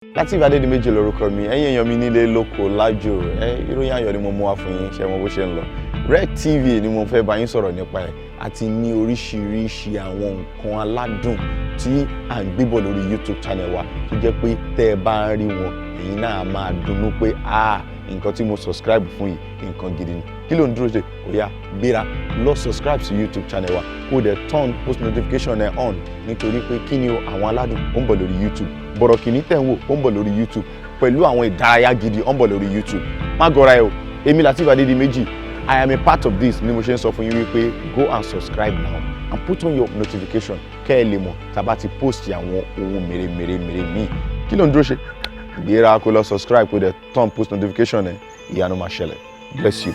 LATEEF ADEDIMEJI lórúkọ mi, ẹ̀yin èèyàn mi nílé lóko lájò, ìròyìn ayọ̀ ni mo mú wá fún yín, ṣé mo bó ṣe ń lọ. Red TV ni mo fẹ́ bá yín sọ̀rọ̀ nípa ẹ̀, àti ní oríṣiríṣi àwọn nǹkan aládùn tí à ń gbébọ̀ lórí YouTube channel wa tó jẹ́ pé tẹ́ ẹ bá ń rí wọn, ẹ̀yin náà máa dunnú pé nǹkan tí mo subscribe fún yìí nǹkan gidi ni. Kí ló ń dúró ṣe? Ó yá gbéra lọ subscribe sí YouTube channel wa kó dẹ̀ turn post notification ẹ̀ on nítorí pé kí ni o àwọn aládùn ó ń bọ̀ lórí YouTube. Bọ̀rọ̀ kìíní tẹ̀ ń wò ó ń bọ̀ lórí YouTube pẹ̀lú àwọn ìdárayá gidi ó ń bọ̀ lórí YouTube. Má gọra ẹ o, èmi LATEEF ADEDIMEJI, I am a part of this ni mo ṣe ń sọ fún yín wípé go and subscribe now and put on your notification kẹ́ ẹ lè mọ̀ tá bá ti post àwọn ohun mèremère míì. Kí ló ń dúró ṣe? Gbéra kó lọ subscribe kó dẹ̀ turn post notification ẹ̀, ìyanu máa ṣẹlẹ̀. Bless you.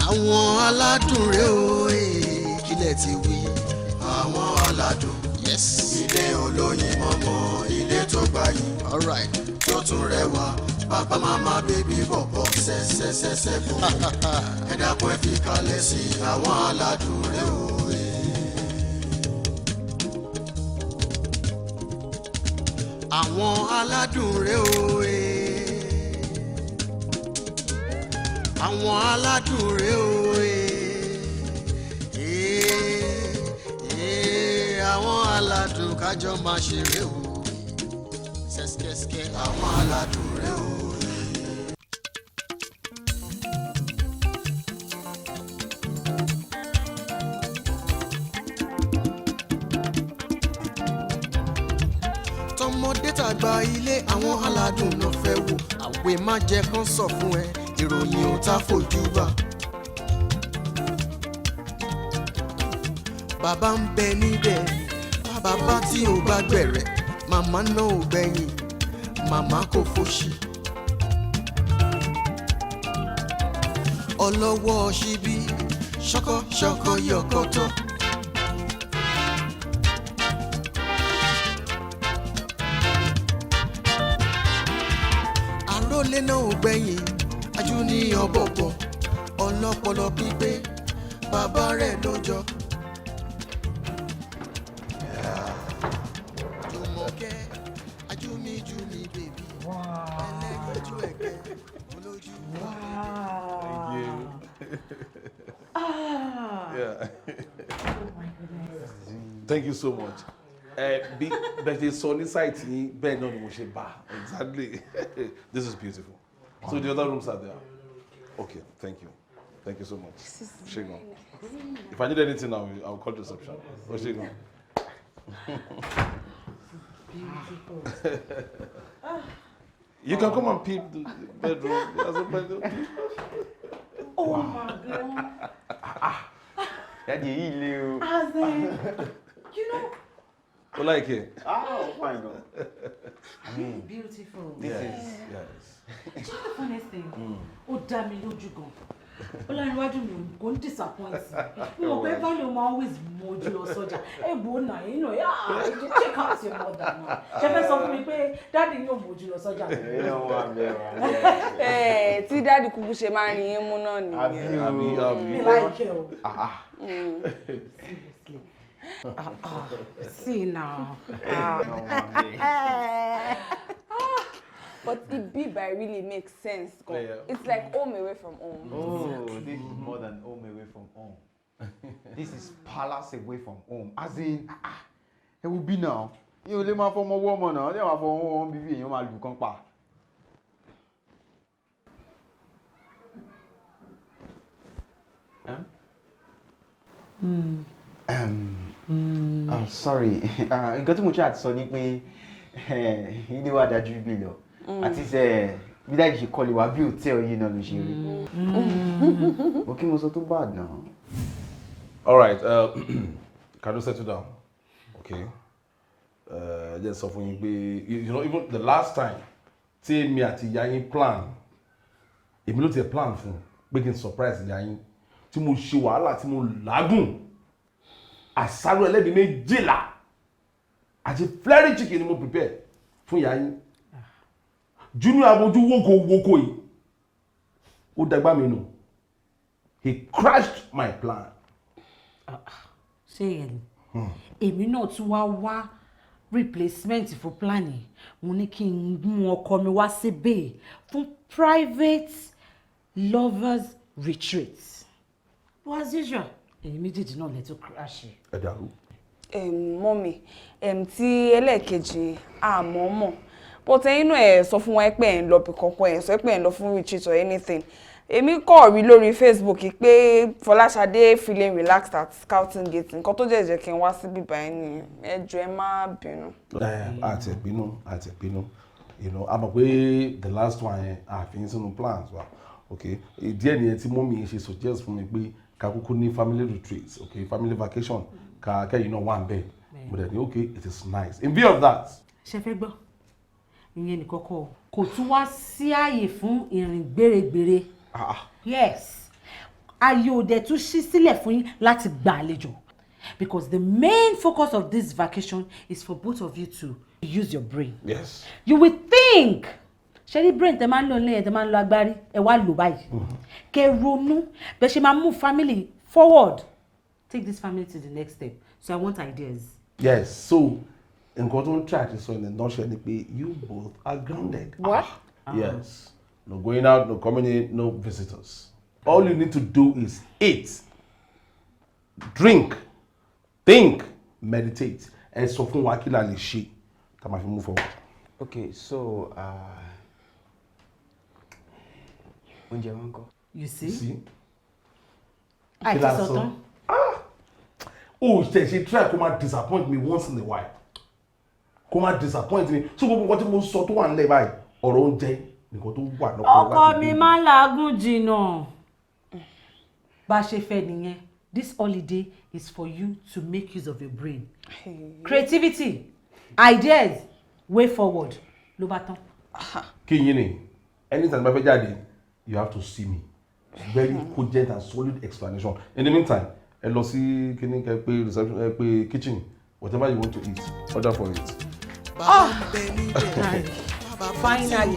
Àwọn aládùn rẹ̀ o kílẹ̀ ti wí. Àwọn aládùn ilé olóyin mọ́mọ́ ilé tó gbayì tó tún rẹwà bàbá màmá bèbí bọ̀bọ̀ ṣẹ́ṣẹ́ṣẹ́ṣẹ́ bọ̀ ẹ dákun ẹ fi kalẹ̀ sí àwọn aládùn rẹ̀ o. Àwọn aládùn rẹ̀ o àwọn aládùn rẹ̀ o àwọn aládùn kájọ máa ṣeré o ṣẹ́ṣkẹ́ṣkẹ́ àwọn aládùn rẹ̀ o. Tọmọdé tàgbà ilé àwọn aládùn ló fẹ́ wò àwẹ̀ má jẹ́ kán sọ fún ẹ ìròyìn ò tá fojú bá. Bàbá ń bẹ níbẹ̀ bàbá tí ò bá gbẹ̀rẹ̀ màmá náà ò gbẹ̀yìn màmá kò fòṣì. Ọlọ́wọ́ ṣíbí ṣọkọ yọkọ̀tọ̀. Àrólé náà ò gbẹ̀yìn ajú ní ọ̀bọ̀bọ̀ ọlọ́pọlọ pípé bàbá rẹ̀ lọ́jọ́. Jùmọ̀kẹ́ ajú mi bèbí ẹlẹ́yinjú ẹ̀kẹ́ olójú. Thank you so much. But it's on inside me, bed on the bar. Exactly. This is beautiful. So the other rooms are there. Okay, thank you. Thank you so much. Shegon. If I need anything, I'll call reception. Oh, Shegon. You can come and peep the bedroom. There's a bedroom. Oh my God. You know. You like it? Oh, fine. Really beautiful. Yes. You know the funniest thing? Oh, damn it, lójú gan. Ọlọ́runwájú mi kò ń disappoint. Mo pé value ma always mojú lọ sọ́jà. Bo na, you check out your mother now. Ṣé fẹ́ sọ fún mi pé daddy yóò mojú lọ sọ́jà. Tí daddy kúkú ṣe máa ń rin mú náà nìyẹn. Mi like o. See now. But the B-by really makes sense. Yeah. It's like home away from home. Oh, this is more than home away from home. This is palace away from home. As in, it will be now. You only my former woman now. They are for home baby. You might come back. Sorry. Nǹkan tí mo ṣe àti sọ ni pé ilé wa dájú bí lọ. Àti ṣe bí dájú ṣe kọ́lé wa bí hòtẹ́ẹ̀lì yìí náà ló ṣe rí. Mo kí mo sọ tó bad now. All right. Can you settle down? Okay. Just so for you, even the last time tí èmi àti ìyá yín plan èmi ló ti plan fún pé kí n surprise ìyá yín tí mo ṣe wàhálà tí mo làágùn àsáró ẹlẹ́dìí méjìlá àti flurry chicken ni mo prepare fún ìyá yín junior abojú wókòwókò yìí ó dàgbà mi nù he crashed my plan. ṣé yẹn ni èmi náà tún wá replacement for planning mo ní kí n mú ọkọ mi wá síbẹ̀ fún private lovers retreat as usual èyí méjèèjì náà lè tó crash. ẹ dàrú. mọ́mì tí ẹlẹ́ẹ̀kejì àmọ́mọ́ but ẹ̀yin náà ẹ̀ sọ fún wa pé ẹ̀ ń lọ bí kankan ẹ̀ sọ pé ẹ̀ ń lọ fún retreat or anything èmi kọ̀ rí lórí Facebook pé Fọláṣadé feeling relaxed at Scouting Gate nǹkan tó jẹ́ kí n wá sí bíbá ẹ̀ ní ẹ jọ̀ọ́ ẹ má bínú. àti ẹ̀bínú a mọ̀ pé the last one yẹn àfihàn sínú plans wa okay díẹ̀ nìyẹn tí mọ́mí ṣe suggest fún mi pé ká kúkú ní family retreat okay family vacation ká kẹ́yìn náà wà ń bẹ̀ mo dẹ̀ ní okay it is nice in view of that. ṣe fẹ́ gbọ́ ìyẹn nìkan kò tún wá sí ààyè fún ìrìn gbèrègbèrè yes ayé òde tún ṣí sílẹ̀ fún yín láti gba àlejò because the main focus of this vacation is for both of you to use your brain. Yes. You will think ṣe ní brain tẹ máa ń lò nílẹ̀ tẹ máa ń lo agbárí ẹ wá lò báyìí kẹ ronú bẹ ṣe máa move family forward take this family to the next step so I want ideas. Yes, so nǹkan tó ń try to sọ in a nutshell ni pé you both are grounded. What? Yes. No going out, no coming in, no visitors. All you need to do is eat, drink, think, meditate. Ẹ sọ fún wa kí la lè ṣe tá máa fi move forward. Okay, so oúnjẹ wọn kọ́. You see? Kí la sọ? Oh, she try kó má disappoint me once in a while. Kó má disappoint me. So gbogbo nǹkan tí mo sọ tó wà nílẹ̀ báyìí ọ̀rọ̀ oúnjẹ nǹkan tó wà lọ́pọ̀ ọkọ mi máa ń làágùn jìnnà bá a ṣe fẹ́ nìyẹn this holiday is for you to make use of your brain creativity ideas way forward ló bá tán. kí yín ni anytime bá fẹ́ jáde you have to see me very cogent and solid explanation in the meantime ẹ lọ sí kíní kẹ pé reception ẹ pé kitchen whatever you want to eat order for it. Finally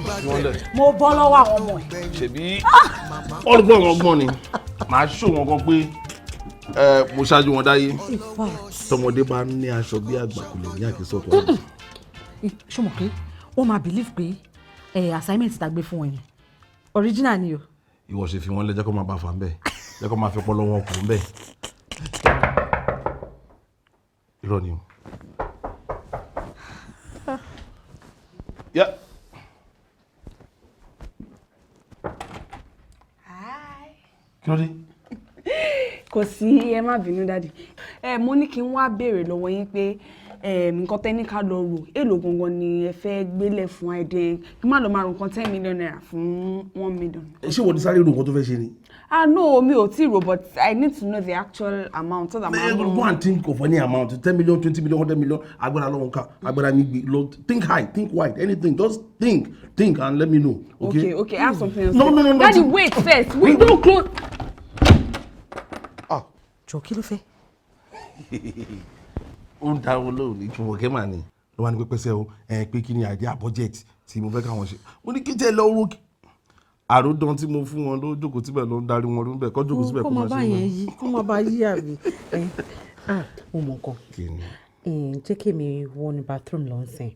mo bọ́ lọ́wọ́ àwọn ọmọ ẹ̀. ṣebí ọgbọ́n ni màá ṣó wọn kan pé mo ṣáájú wọn dáyé tọmọdé bá ní aṣọ bí àgbà kò lè ní àkísọ tó ń. ṣé mo pé ó máa believe pé assignment tá gbé fún ẹ original ni o. ìwọ ṣe fi wọn lẹ́jọ́ kó máa bá fa ń bẹ̀ jẹ́ kó máa fi ọpọlọ wọn kù ń bẹ̀. irọ́ ni o. Yeah. Kí ló dé? Kò sí ẹ má bínú dáàdì. Mo ní kí n wá béèrè lọ́wọ́ yín pé nǹkan tẹ́ ní ká lọ rò èlò gangan ni ẹ fẹ́ gbélé fún àìdẹ́ kí má lọ máa rò nǹkan 10 million naira fún 1 million. Ṣé wọ́n ti sáré rò nǹkan tó fẹ́ ṣe ni? No, mi ò tí ì rò but I need to know the actual amount so that my mom go and think of any amount 10 million 20 million 100 million agbára lọ́wọ́ ká agbára mi gbé lọ think high think wide anything just think and let me know. Okay, I have something else. No. Daddy, wait first. We don't close. Jọ kí ló fẹ́? Ó ń dáwọ́ lóòrùn ìtumọ̀ kẹ́mà ni ló wá ní pẹ́pẹ́sẹ́ o pé kí ni idea budget tí mo fẹ́ káwọn ṣe mo ní kí tẹ́ lọ owó àròdán tí mo fún wọn ló jókòó síbẹ̀ ló ń darí wọn ló ń bẹ̀ kọ́ jókòó síbẹ̀ kó máa ṣe wọn. kó máa bá yí àbí. mo mọ̀ nǹkan jẹ́ kí mi wọ ní bathroom lọ́sìn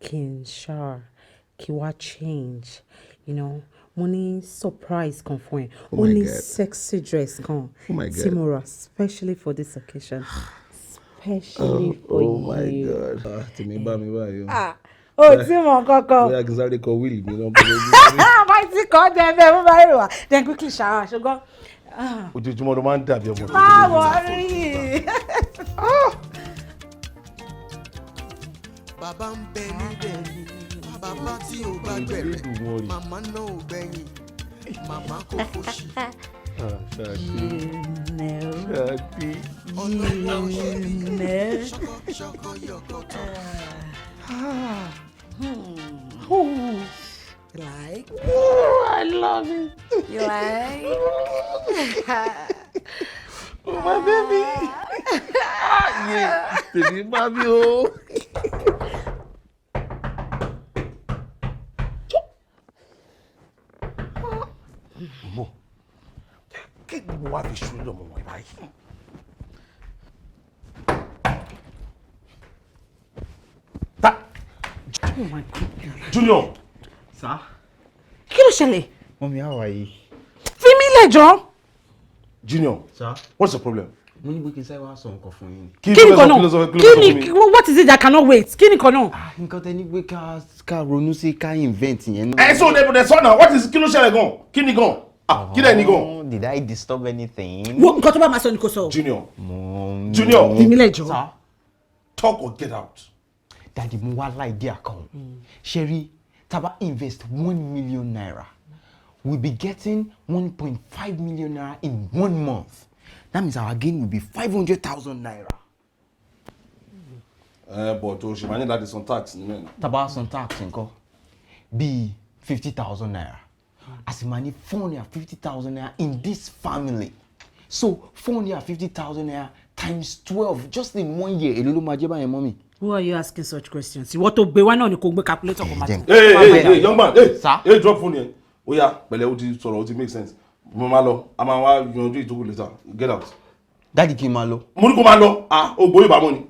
kí n shower kí wá change mo ní surprise kan fún ẹ ó ní sexy dress kan tí mo rà specially for this occasion especially for you. Oh my God tèmi bá mi báyìí o tí mo kọ́kọ́. bóyá kí n sáré kọ wíìlì mi náà bọ́lá ojú. máa ti kọ́ dé bẹ́ẹ̀ mo bá rí wa then quickly shower ṣùgbọ́n. ojoojúmọ́ ló máa ń dàbí ọmọ tó má worry. bàbá ń bẹ níbẹ̀ bàbá tí ò bá gbẹ̀rẹ̀ màmá náà ò gbẹ̀yìn màmá kò fòṣì. You like? Oh, I love it. You like? Oh, my baby. Yeah, baby, mommy, oh. Mo, kí ni mo wá fi ṣú lọ́mọ wọn báyìí? Oh my God. Junior. Sir? Kí ló ṣẹlẹ̀? Mommy, how are you? Fi mí lẹ̀ jọ̀ọ́. Junior. Sir? What's the problem? Mo ní pé kí n sáré wá sọ nǹkan fún yín. Kí ni kan náà? What is it that cannot wait? Kí ni kan náà? Nǹkan tẹ́ ní pé ká ronú sí ká invent yẹn. So the son now, what is kí ló ṣẹlẹ̀ gan? Kí ni gan? Kí lẹ̀ ni gan? Did I disturb anything? Wo nǹkan tó bá máa sọ ni kò sọ. Junior. Mom. Junior. Fi mí lẹ̀ jọ̀ọ́. Sir? Talk or get out. Daddy, mo wá idea kan. Sherry, taba invest 1 million naira. We'll be getting 1.5 million naira in 1 month. That means our gain will be 500,000 naira. But she might need that is some tax. Taba some tax nko. Be 50,000 naira. As money 450,000 naira in this family. So 450,000 naira times 12 just in 1 year. Elolo ma je ba yen, mommy. Who are you asking such questions? Ìwọ tó gbé wá náà ni kò gbé calculator kò máa tún. Hey, young man. Hey, Sir? Hey, drop phone here. Oh yeah, pẹ̀lẹ́ ó ti sọ̀rọ̀ ó ti make sense. Mo máa lọ, a máa wá yanjú ìtókù later. Get out. Daddy kí n máa lọ. Mo ní kó máa lọ. Ó gbóyè bá mọ́ ni.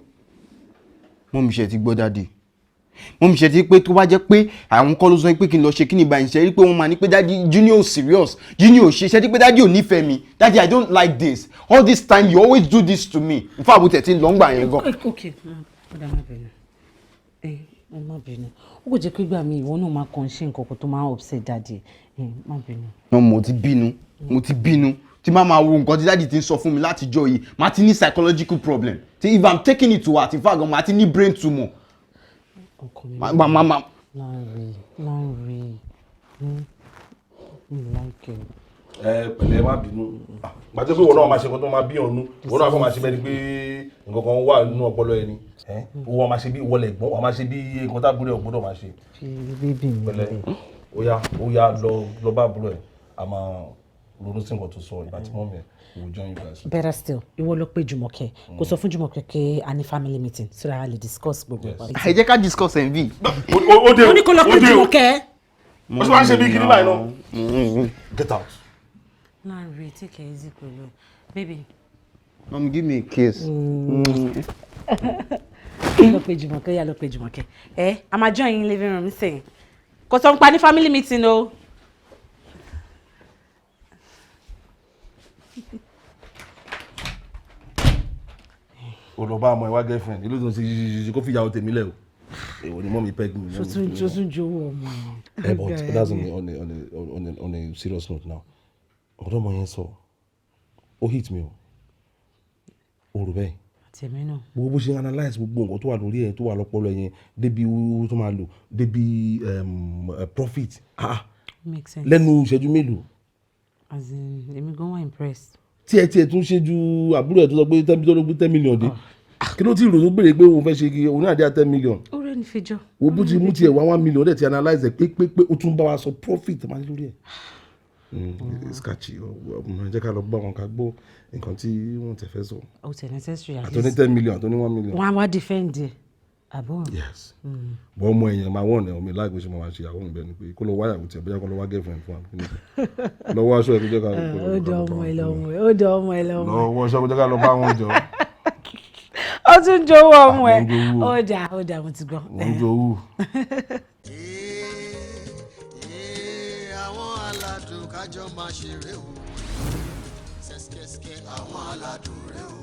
Mommy ṣe ti gbọ́ daddy. Mommy ṣe ti pé tó bá jẹ́ pé àwọn kọ́ ló sọ pé kí n lọ ṣe kíni báyìí ṣe rí pé wọ́n máa ní pé daddy Junior serious. Junior ṣe ṣe ti pé daddy ò nífẹ̀ẹ́ mi. Daddy, I don't like this. All this time you always do this to me. In fact, àbútẹ̀ tí ń lọ ń gbà yẹn gan. Okay. Ọ̀dà má bínú. Má bínú. Ó kò jẹ́ pé ìgbà mi ìwọ náà máa kàn ṣe nǹkan kan tó máa upset daddy. Má bínú. No, mo ti bínú. Tí máa wo nǹkan tí daddy ti ń sọ fún mi láti jọ́ yìí, máa ti ní psychological problem. If I'm taking it to heart, in fact, máa ti ní brain tumor. Mama. Larry. Like it. Pẹ̀lẹ́ má bínú. Gbàtẹ́ pé wọ́n náà máa ṣe nǹkan tó máa bí ọ̀nù. Wọ́n náà fọ́ máa ṣe bẹ́ẹ̀ ni pé nǹkan kan wà nínú ọpọlọ ẹni. Wọ́n máa ṣe bí wọlé ẹ̀gbọ́n, wọ́n máa ṣe bí nǹkan tá àbúrò ẹ̀ gbọ́dọ̀ máa ṣe. Pẹ̀lẹ́ ó yá lọ bá àbúrò ẹ̀. A máa ronú sí nǹkan tó sọ ìgbà tí mọ́mí ẹ̀ will join you guys. Better still, ìwọ lọ pé Jùmọ̀kẹ́. Kò sọ fún Jùmọ̀kẹ́ pé a ní family meeting so that a lè discuss gbogbo ẹ̀. Ẹ jẹ́ ká discuss MV. Ó ní kó lọ pé Jùmọ̀kẹ́. Ó sì wá ń ṣe bí kiri báyìí náà. Get out. Larry, take it easy pẹ̀lú ẹ̀. Baby. Mom, give me a kiss. Lọ pé Jùmọ̀kẹ́, yá lọ pé Jùmọ̀kẹ́. A máa join in living room sìn. Kò sọ nípa ní family meeting o. O lọ bá ọmọ ẹ wá girlfriend. Ìlú tó ń ṣe kó fi ìyàwó tèmi lẹ̀ o. Èwo ni mọ́mí peg mi. Ṣoṣun jowó ọmọ. But that's on a serious note now. Ọ̀dọ́ ọmọ yẹn sọ, ó hit me o. O rò bẹ́ẹ̀. Tèmi náà. Gbogbo bó ṣe analyse gbogbo nǹkan tó wà lórí ẹ̀ tó wà lọ́pọlọ yẹn débi owó tó máa lò débi profit. Makes sense. Lẹ́nu ìṣẹ́jú mélòó. As in, èmi gan wà impressed. Tí ẹ tún ṣe ju àbúrò ẹ̀ tó sọ pé 10 million dé. Kí ló ti rò tó béèrè pé òun fẹ́ ṣe kí òun náà dé 10 million. Ó rẹ́ ní fẹjọ́. Wo bó ti mú tiẹ̀ wá 1 million dẹ̀ ti analyse ẹ̀ pé ó tún bá wa sọ profit máa ní lórí ẹ̀. It's catchy. Jẹ́ ká lọ gbọ́ àwọn ká gbọ́ nǹkan tí wọ́n tẹ̀ fẹ́ sọ. Ó tẹ̀ necessary at Àtọ́ ní least. 10 million, àtọ́ ní 1 million. Wọ́n á wá defend ẹ̀. Àbọ̀. Yes. Bọ́ ọmọ èèyàn máa wọ̀n ẹ̀ omi láì gbèsè máa ṣe àwọn ìbẹ̀ni pé kó lọ wáyà kò tiẹ̀ bóyá kó lọ wá girlfriend fún àbúrò. Lọ wọ aṣọ ẹ̀ kó jẹ́ ká. Ó dọ̀ ọmọ ẹ̀ lọ́mọ. Lọ wọ aṣọ kó jẹ́ ká lọ bá wọn jọ. Ó tún jowó ọmọ ẹ̀. Ó dà mo ti gbọ́. Wọ́n jọ owó. Àwọn aládùn kájọ máa ṣeré o. Ṣẹ́ṣkẹ́ṣkẹ́ àwọn aládùn rẹ o.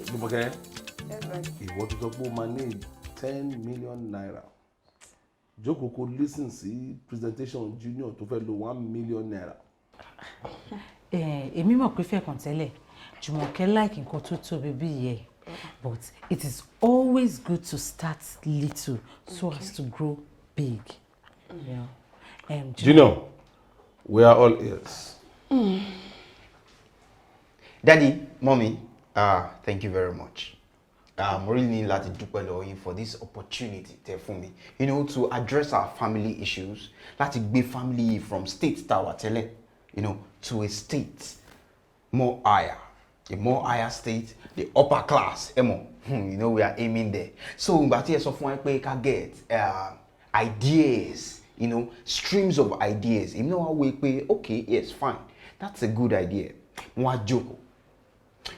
Jùmọ̀kẹ́, ìwọ tó sọ pé ó máa ní 10 million naira. Jókòó kó listen sí presentation Junior tó fẹ́ lo 1 million naira. Èmi mọ̀ pé fẹ́ kàn tẹ́lẹ̀ Jùmọ̀kẹ́ like nǹkan tó tóbi bí yẹ but it is always good to start little so as to grow big. Junior, we are all ears. Daddy, Mommy, thank you very much. really need láti dúpẹ́ lọ́wọ́ yín for this opportunity tẹ́ fún mi, you know, to address our family issues, láti gbé family from state tá wà tẹ́lẹ̀, you know, to a state more higher, a more higher state, the upper class, you know, we are aiming there. So ìgbà tí ẹ sọ fún wa pé ká get ideas, you know, streams of ideas. You know how we pay, okay, yes, fine. That's a good idea. Mo wá jókòó.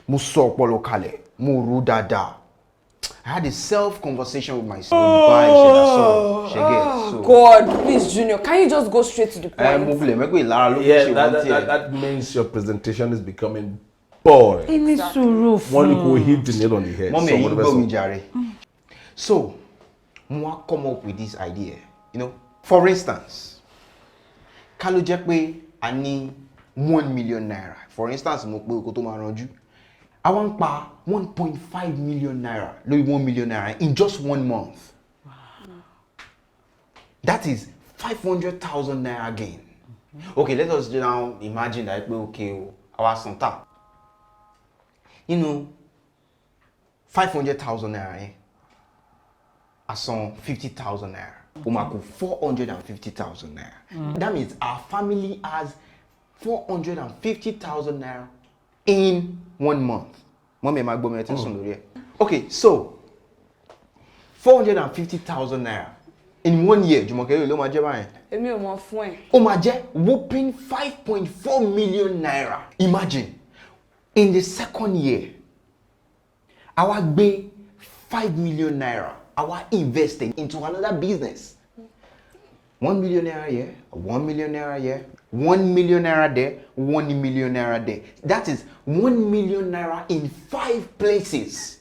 Mo sọ ọpọlọ kalẹ̀, mo rò dáadáa. I had a self-conversation with myself. God, please, Junior, can you just go straight to the point? That means your presentation is becoming boring. One who hit the nail on the head. So, I come up with this idea. You know, for instance, Kalo Jekwe, I need 1 million naira. For instance, I want 1.5 million naira, 1 million naira in just 1 month. Wow. That is 500,000 naira gain. Okay, let us now imagine that our Santa. You know, 500,000 naira, I saw 50,000 naira. Umaku 450,000 naira. That means our family has 450,000 naira in 1 month. Okay, so 450,000 naira in 1 year. Whooping 5.4 million naira. Imagine in the second year, our be 5 million naira. Our investing into another business. 1 million naira here, 1 million naira here, 1 million naira there, 1 million naira there. That is 1 million naira in 5 places.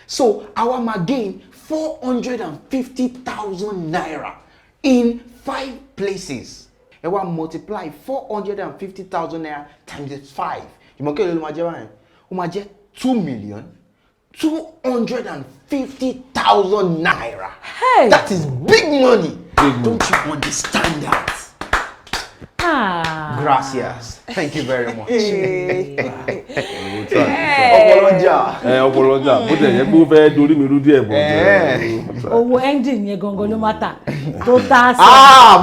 So our gain 450,000 naira in 5 places. And we multiply 450,000 naira times 5. You must get 2,250,000 naira. Hey! That is big money. Don't you understand that? Gracias. Thank you very much. Owó engine yẹn gangan ló máa tà tó tá sí.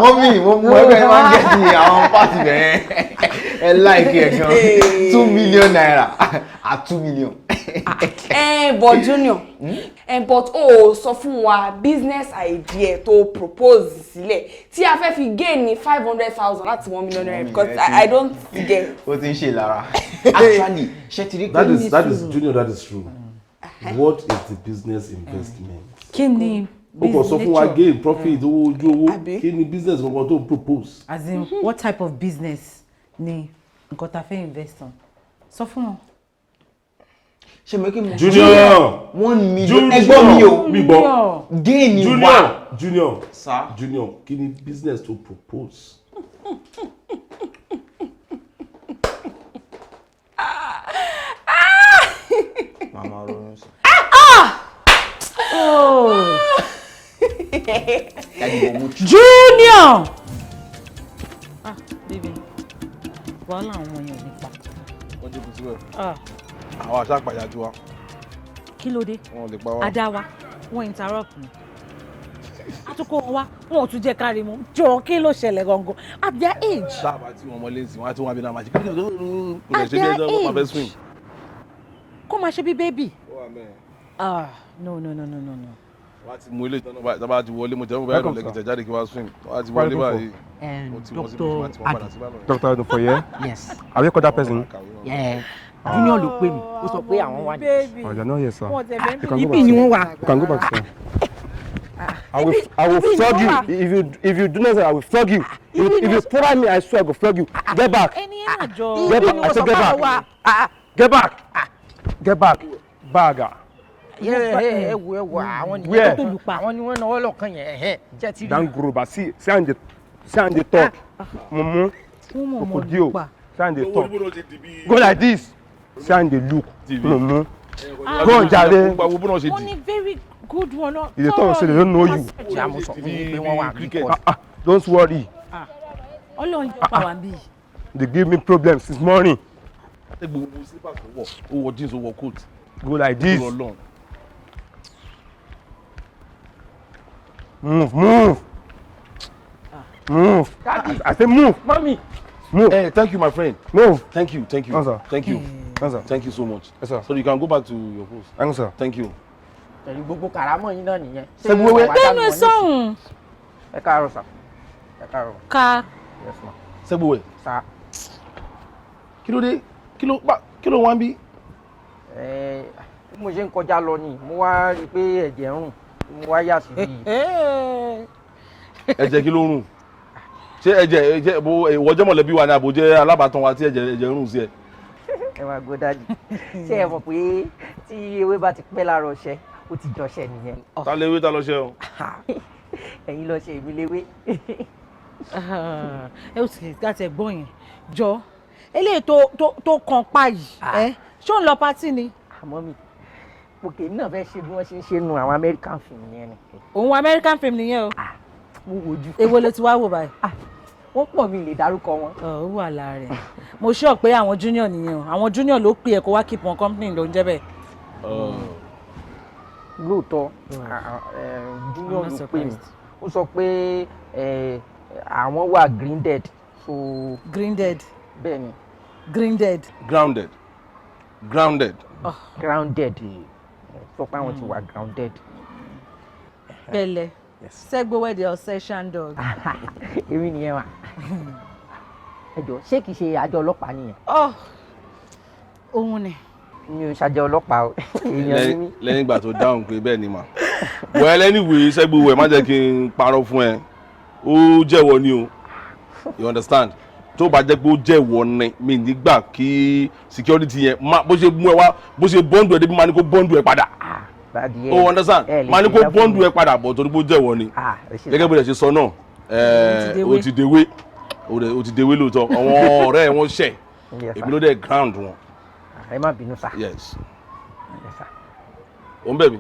Mọ́mí, mo mú ẹgbẹ́ máa ń gẹ̀ẹ́sì àwọn pàtì bẹ̀rẹ̀ ẹ láìkí ẹ̀ gan 2 million naira at 2 million. But Junior, but sọ fún wa business idea to propose sílẹ̀ tí a fẹ́ fi gain ní 500,000 láti 1 million naira because I don't get. Ó ti ń ṣe lára. Actually, that is Junior, that is true. What is the business investment? Kí ni business? Sọ fún wa gain profit owó ojú owó. Kí ni business gbogbo tó propose? As in what type of business ni nǹkan tá fẹ́ invest on? Sọ fún wọn. Junior 1 million ẹgbọ́n mi o gain ni wa. Junior kí ni business to propose? Mama Rose. Junior. Baby. Wàhálà àwọn èèyàn nípa. Wọ́n jókòó síbẹ̀. Àwọn àṣà àpàyàjú wa. Kí ló dé? Wọ́n lè pa wá. Adá wa, wọ́n interrupt mi. Àtúkọ̀ wọn wá, wọn ò tún jẹ́ kárí mu. Jọ̀ọ́ kí ló ṣẹlẹ̀ gangan? At their age. Sábà tí wọ́n mọ́lé sí, wọ́n á tún wá bí náà máa ṣe. At their age. Kó máa ṣe bí baby. No. Wọ́n ti mú ilé ìtọ́nà báyìí, tábà ti wọlé mo jẹ́ mo bẹ́ẹ̀ lọ lẹ́kìtẹ̀ jáde kí wọ́n swim. Wọ́n ti wọlé báyìí. Dr. Aladun for here? Yes. Have you called that person? Yeah. Junior ló pè mí. Ó sọ pé àwọn wà ní. Oh, you're not here, sir. You can go back, sir. I will flog you. If you do not say, I will flog you. If you provide me, I swear I will flog you. Get back. Get back. I said get back. Get back. Get back. Bagger. Where? Àwọn ni wọ́n náwó lọ́kàn yẹn. Don't grow, but see on the talk. Mumu. Kokodio. See on the talk. Go like this. See on the look. Mumu. Go on, Jare. Money very good one. If they talk, say they don't know you. Don't worry. They give me problems this morning. Wọ jeans, wọ coat. Go like this. Move. Move. I say move. Mommy. Move. Hey, thank you, my friend. Move. Thank you. Answer. Thank you. Answer. Thank you so much. Yes, sir. So you can go back to your post. Answer. Thank you. Pẹ̀lú gbogbo kàrámọ̀ yín náà nìyẹn. SEGBOWE. Bẹ́ẹ̀ni sọ̀hún. Ẹ káàárọ̀ sà. Ẹ káàárọ̀. Ká. Yes ma. SEGBOWE. Sà. Kí ló dé? Kí ló wá ń bí? Bí mo ṣe ń kọjá lọ ni mo wá rí i pé ẹ̀jẹ̀ ń rùn mo wá yà sí bí. Ẹ̀jẹ̀ kí ló rùn? Ṣé ẹ̀jẹ̀ ìwọ jẹ́ mọ̀lẹ́bí wa ni àbò jẹ́ alábàtàn wa tí ẹ̀jẹ̀ ń rùn sí ẹ? Ẹ máa gbọ́ dájú. Ṣé ẹ mọ̀ pé tí ewé bá ti pẹ́ lára ọṣẹ ó ti jọṣẹ nìyẹn. Ta léwé ta lọ́ṣẹ́ o? Ẹ̀yin lọ ṣe èmi léwé. Ẹ ó sì láti ẹ̀gbọ́n yẹn jọ eléyìí tó kan pa yìí ṣé òun lọ pátì ni. Àmọ́ mi òkè náà fẹ́ ṣe bí wọ́n ṣe ń ṣe nu àwọn American film yẹn ni. Òun American film nìyẹn o. Mo wojú. Èwo ló ti wá wò báyìí. Wọ́n pọ̀ mi lè dárúkọ wọn. Ó wà lára rẹ̀ mo sọ pé àwọn junior nìyẹn o àwọn junior ló pè ẹ́ kó wá keep on company ló ń jẹ́ bẹ́ẹ̀. Lóòótọ́ junior ló pè mí ó sọ pé àwọn wà grinded so. Grinded. Bẹ́ẹ̀ni. Grinded. Grounded. Grounded sọ pé àwọn ti wà grounded. Pẹ̀lẹ́ SEGBOWE the obsession dog. Èmi nìyẹn wà. Ẹ jọ̀ọ́ ṣé kìí ṣe àjọ ọlọ́pàá nìyẹn. Òun ni. Mi ò ṣàjọ ọlọ́pàá o. Lẹ́yìn ìgbà tó dáhùn pé bẹ́ẹ̀ ni mà. Well anyway SEGBOWE má jẹ́ kí n parọ́ fún ẹ ó jẹ́wọ́ ni o you understand tó bá jẹ́ pé ó jẹ́wọ́ ni mi nígbà kí security yẹn bó ṣe mú ẹ wá bó ṣe bọ́ǹdù ẹ débi máa ní kó bọ́ǹdù ẹ padà o understand máa ní kó bọ́ǹdù ẹ padà bọ̀ torí pé ó jẹ́wọ́ ni gẹ́gẹ́ bí ẹ ṣe sọ náà o ti dewé lóòótọ́ àwọn ọ̀rẹ́ ẹ wọ́n ṣẹ̀ èmi ló dẹ̀ ground wọn. Ẹ má bínú sá. Yes. O ń bẹ̀ mí.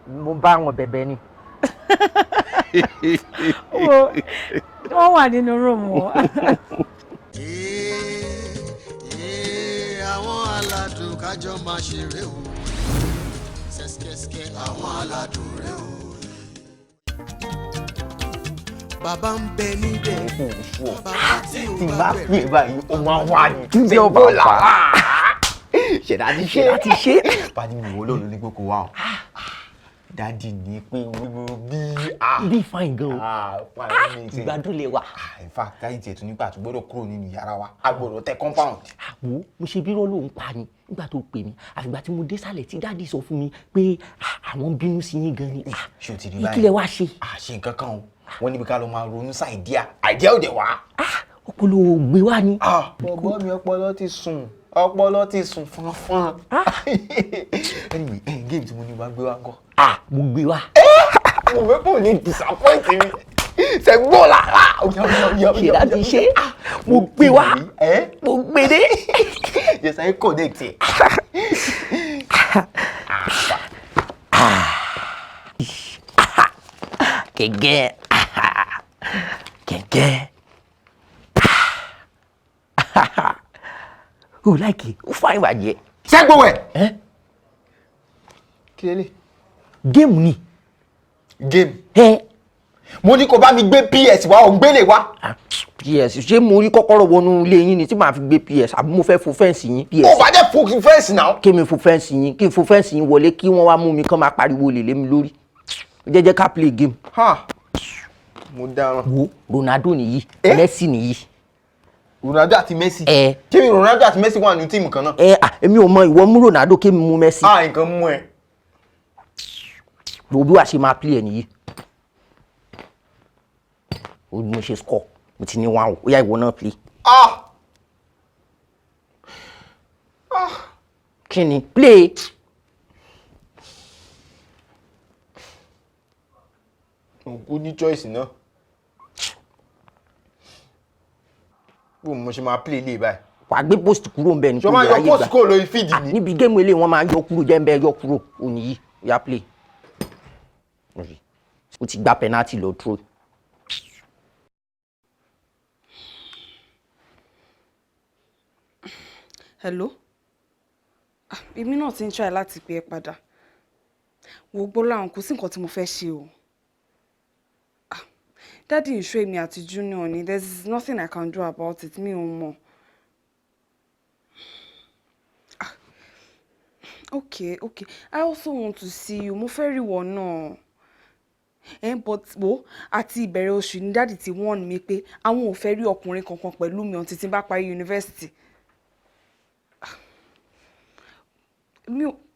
Mo bá wọn bẹ̀bẹ̀ ni. Wọ́n wà nínú rúùmù wọn. Àwọn aládùn kájọ máa ṣeré o ṣẹ́ṣkẹ́ṣkẹ́ àwọn aládùn rẹ o. Bàbá ń bẹ níbẹ̀ bàbá tí ò bá bẹ̀rẹ̀. Tí bá pè báyìí ó máa wà ní Túnde ọba ọ̀la. ṣẹ̀dá ti ṣe. Pàdé mi wo lóòrùn ní gbogbo wa o. Dádì ní pé wíwo bí fine gan o. Ìgbádùn lè wà. In fact dáì tiẹ̀ tún nígbà tó gbọ́dọ̀ kúrò nínú yàrá wa a gbọ́dọ̀ tẹ compound. Wo mo ṣe bí rọ́ọ̀lù ń pa ni nígbà tó pè mí àfìgbà tí mo dé sálẹ̀ tí dáàdì sọ fún mi pé àwọn bínú sí yín gan ni. Ṣé o ti rí báyìí? Ìkílẹ̀ wá ṣe. Ṣe nǹkan kan o wọ́n níbi ká lọ máa ronú sí àìdíà òde wá. Ọpọlọ gbé wá ni. Bọ̀bọ̀ mi ọpọlọ ti sùn fánfán. Anyway game tí mo ní wá gbé wá ńkọ́. Mo gbé wá. Mo fẹ́ kò ní disappoint mi. SEGBOWE lára. Ṣèdá ti ṣe. Mo gbé wá. Mo gbé dé. Yes, I connect it. Gẹ́gẹ́. O like it. O fine bàjẹ́. SEGBOWE. Kí lélẹ̀? Game ni. Game. Mo ní kó bá mi gbé PS wá ò ń gbélé wá. PS ṣé mo rí kọ́kọ́rọ́ wọnú ilé yín ni tí màá fi gbé PS àbí mo fẹ́ fo fẹ́ǹsì yín. Ó bá jẹ́ fo fẹ́ǹsì náà. Kí mi fo fẹ́ǹsì yín kí n fo fẹ́ǹsì yín wọlé kí wọ́n wá mú mi kán máa pariwo lè lé mi lórí. Jẹ́jẹ́ ká play game. Mo dáràn. Wo Ronaldo nìyí Messi nìyí. Ronaldo àti Messi. Kí ni Ronaldo àti Messi wà ní tíìmù kan náà? Èmi ò mọ ìwọ mú Ronaldo kí mi mú Messi. Nǹkan mú ẹ. Bí wàá ṣe máa play ẹ nìyí. O mo ṣe score mo ti ní 1 ó yá ìwọ náà play. Kí ni play. Ó ní choice náà. Bó mo ṣe máa play ilé báyìí. Wàá gbé post kúrò ń bẹ ní. Ṣé máa yọ post kúrò lórí feed ni? Níbi géèmù ilé wọn máa yọ kúrò jẹ́ ń bẹ yọ kúrò òní yìí ó yá play. O ti gba penalty lọ throw. Hello? Èmi náà ti ń try láti pè é padà. Wo Gbọ́láhàn kò sí nǹkan tí mo fẹ́ ṣe o. Daddy ń ṣọ́ èmi àti Junior ni. There's nothing I can do about it. Mi ò mọ̀. Okay. I also want to see you. Mo fẹ́ rí wọ náà. But àti ìbẹ̀rẹ̀ oṣù ni Daddy ti warn mi pé àwọn ò fẹ́ rí ọkùnrin kankan pẹ̀lú mi until tí n bá parí university.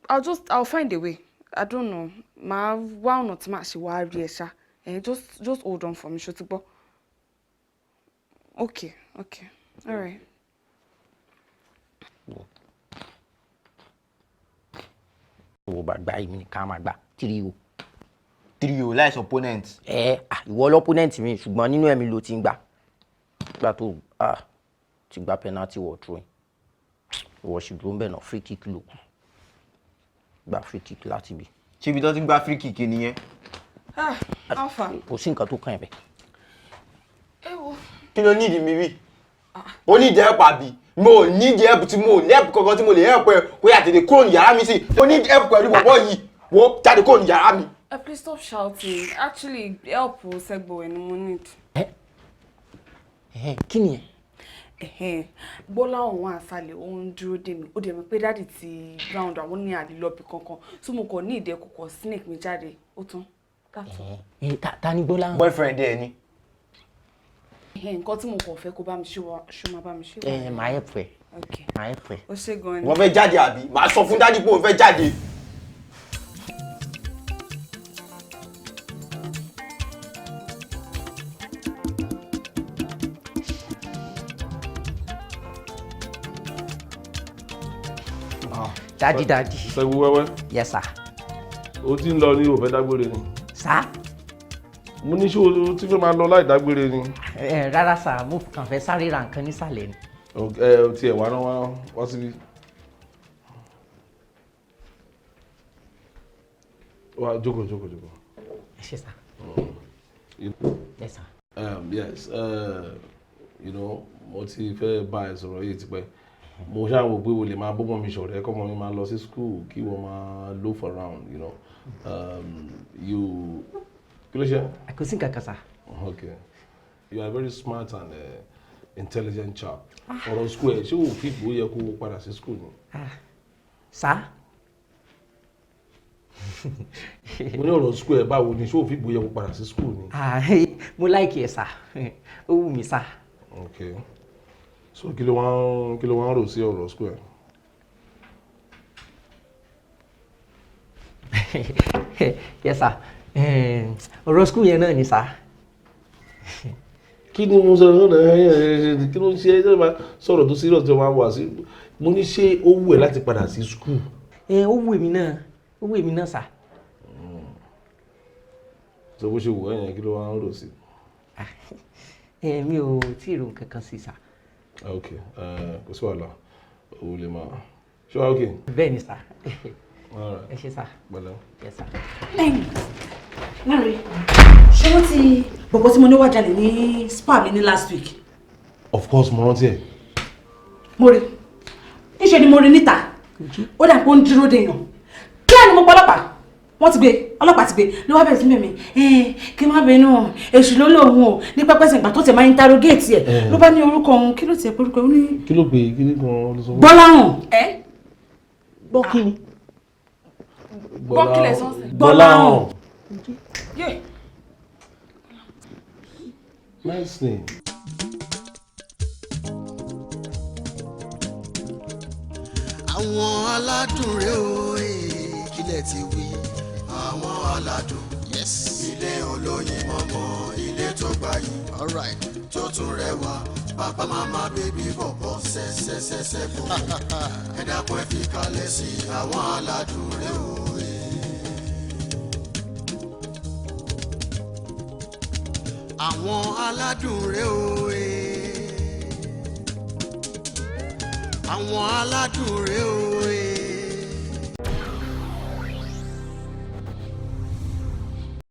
I'll find a way. I don't know. Màá wá ọ̀nà tí màá ṣe wá rí ẹ ṣá. Just hold on for me, ṣó ti gbọ́? Okay. All right. Wo bá gba èmi ní ká máa gbà 3-0. 3-0 láìsí opponent. Ìwọ l'opponent mi ṣùgbọ́n nínú ẹ̀mí ló ti ń gbà. Gbà tó ti gba penalty wọ̀ throwing. Ìwọ ṣì dúró ń bẹ̀ náà free kick ló kù. Gba free kick láti bí. Ṣé ibi tó ti gba free kick nìyẹn? Alpha. Kò sí nǹkan tó kàn ẹ́ bẹ̀. Kí ló ní ìdí mi rí? Ó ní ìdí help àbí? Mo ní ìdí help tí mo ní help kankan tí mo lè help ẹ kó yà tètè kúrò ní yàrá mi sí. Mo ní help pẹ̀lú bọ̀bọ̀ yìí. Wo jáde kúrò ní yàrá mi. Please stop shouting. Actually, help SEGBOWE ni mo need. Kí ni ẹ? Gbọ́láhàn wà àṣàlẹ̀ ó ń dúró dè mí. Ó dẹ̀ mọ̀ pé Daddy ti ground àwọn ní àdìlọ́bì kankan. So mo kàn ní ìdí ẹ̀kọ́kọ́ snake mi jáde. Ó tán. Ta ni Gbọ́láhàn? Boyfriend ẹ ni. Nǹkan tí mo kàn fẹ́ kó bá mi ṣe máa bá mi ṣe. Màá help ẹ. Okay. Màá help ẹ. Ó ṣe gan ni. Wọ́n fẹ́ jáde àbí? Màá sọ fún Daddy pé òun fẹ́ jáde. Daddy. Ṣẹ́gun wẹ́wẹ́. Yes sir. O ti ń lọ ní òfẹ́ dágbére ni. Sá? Mo ní ṣé o ti fẹ́ máa lọ láì dágbére ni. Rárá sá, mo kàn fẹ́ sáré ra nǹkan nísàlẹ̀ ni. O tiẹ̀ wá síbí. Wá jókòó. Ẹ ṣé sá. Yes sir. Yes, mo ti fẹ́ bá ẹ sọ̀rọ̀ yìí tipẹ́. Mo ṣáà wò pé o lè máa bọ́mọ mi ṣọ̀rẹ́ kọ́mọ mi máa lọ sí school kí wọ́n máa loaf around, kí ló ṣe? Kò sí nǹkan kan sá. Okay. You are a very smart and intelligent chap. Ọ̀rọ̀ school ẹ̀ ṣé o fi ìgbó yẹ kó o padà sí school ni? Sá? Mo ní ọ̀rọ̀ school ẹ̀ báwo ni ṣé o fi ìgbó yẹ kó o padà sí school ni? Mo like ẹ sá. Ó wù mí sá. Okay. So kí ló wá ń rò sí ọ̀rọ̀ school ẹ̀? Yes sir. Ọ̀rọ̀ school yẹn náà ni sá. Kí ni mo sọ̀rọ̀ náà kí ló ń ṣe ẹ́ máa sọ̀rọ̀ tó serious tó máa wà sí? Mo ní ṣé ó wù ẹ́ láti padà sí school? Ó wù èmi náà sá. So bó ṣe wù ẹ́ yẹn kí ló wá ń rò sí? Mi ò tí ì rò nǹkan kan sí sá. Okay, kò sí wàhálà owó lè máa ṣé wàá okay? Bẹ́ẹ̀ ni sá. Alright. Ẹ ṣé sá. Pẹ̀lẹ́. Yes sá. Larry, ṣé wọ́n ti bọ̀bọ̀ tí mo ní wá jalè ní spa mi ní last week? Of course mo rántí ẹ̀. Mo rí níṣẹ́ ni mo rí níta ó dà pé ó ń dúró de èèyàn kí á ní mo pa ọlọ́pàá ti gbé ló wá bẹ̀rẹ̀ sí mímí kí má bínú èṣù ló lóun o ní pẹ́pẹ́sẹ̀ ìgbà tó tẹ̀ máa interrogate ẹ̀ ló bá ní orúkọ òun kí ló tiẹ̀ pé orúkọ òun ní. Kí ló pè é kí ní kan ló sọ fún mi? Gbọ́láhàn. Gbọ́ kí ni? Gbọ́ kílẹ̀ sọ́ọ̀sì. Gbọ́láhàn. Nice name. Àwọn aládùn rèé o kílẹ̀ ti wí. Àwọn aládùn ilé olóyin mọ́mọ́ ilé tó gbayì tó tún rẹwà bàbá màmá bèbí bọ̀bọ̀ ṣẹ́ṣẹ́ṣẹ́ṣẹ́ bò ẹ dákun ẹ fi kalẹ̀ sí àwọn aládùn rèé o. Àwọn aládùn rèé o àwọn aládùn rèé o